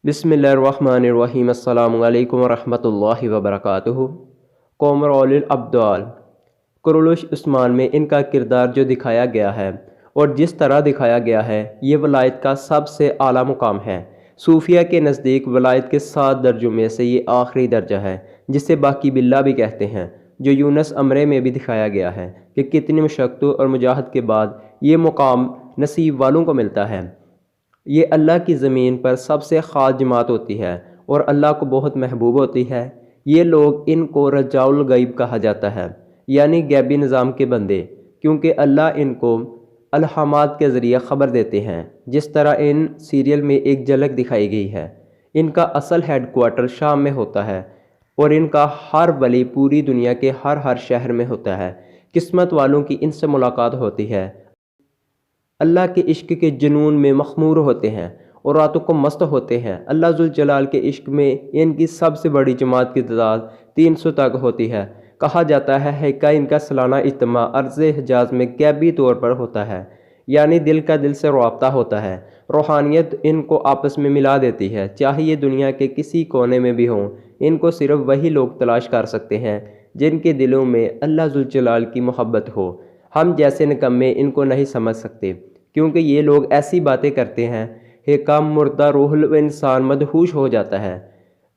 बिस्मिल्लाहिर्रहमानिर्रहीम। अस्सलामु अलैकुम वरहमतुल्लाहि वबरकातुहू। कोमरोल अब्दाल कुरलुश उस्मान में इनका किरदार जो दिखाया गया है और जिस तरह दिखाया गया है, ये वलायत का सबसे आला मुकाम है। सूफिया के नज़दीक वलायत के 7 दर्जों में से ये आखिरी दर्जा है, जिसे बाकी बिल्ला भी कहते हैं, जो यूनुस अमरे में भी दिखाया गया है कि कितनी मशक्क़तों और मुजाहद के बाद ये मुकाम नसीब वालों को मिलता है। ये अल्लाह की ज़मीन पर सबसे ख़ास जमात होती है और अल्लाह को बहुत महबूब होती है। ये लोग इनको रजाउल गैब कहा जाता है, यानी गैबी निज़ाम के बंदे, क्योंकि अल्लाह इनको अलहामात के ज़रिए ख़बर देते हैं, जिस तरह इन सीरियल में एक झलक दिखाई गई है। इनका असल हेड क्वार्टर शाम में होता है और इनका हर वली पूरी दुनिया के हर शहर में होता है। किस्मत वालों की इनसे मुलाकात होती है, अल्लाह के इश्क के जुनून में मखमूर होते हैं और रातों को मस्त होते हैं। अल्लाह जुल जलाल के इश्क में इनकी सबसे बड़ी जमात की तादाद 300 तक होती है। कहा जाता है कि इनका सालाना इज्तिमा अर्ज़ हिजाज में गैबी तौर पर होता है, यानी दिल का दिल से रब्ता होता है। रूहानियत इनको आपस में मिला देती है, चाहे ये दुनिया के किसी कोने में भी हों। इनको सिर्फ वही लोग तलाश कर सकते हैं जिनके दिलों में अल्लाह जुल जलाल की मोहब्बत हो। हम जैसे निकम्मे इनको नहीं समझ सकते, क्योंकि ये लोग ऐसी बातें करते हैं कि कम मुर्दा रूहुल इंसान मदहूश हो जाता है,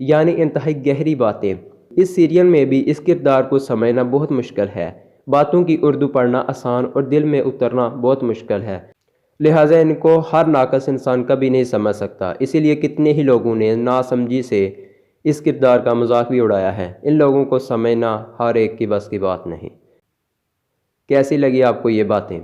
यानी इंतहाई गहरी बातें। इस सीरियल में भी इस किरदार को समझना बहुत मुश्किल है। बातों की उर्दू पढ़ना आसान और दिल में उतरना बहुत मुश्किल है, लिहाजा इनको हर नाकस इंसान कभी नहीं समझ सकता। इसीलिए कितने ही लोगों ने नासमझी से इस किरदार का मजाक भी उड़ाया है। इन लोगों को समझना हर एक की बस की बात नहीं। कैसी लगी आपको ये बातें?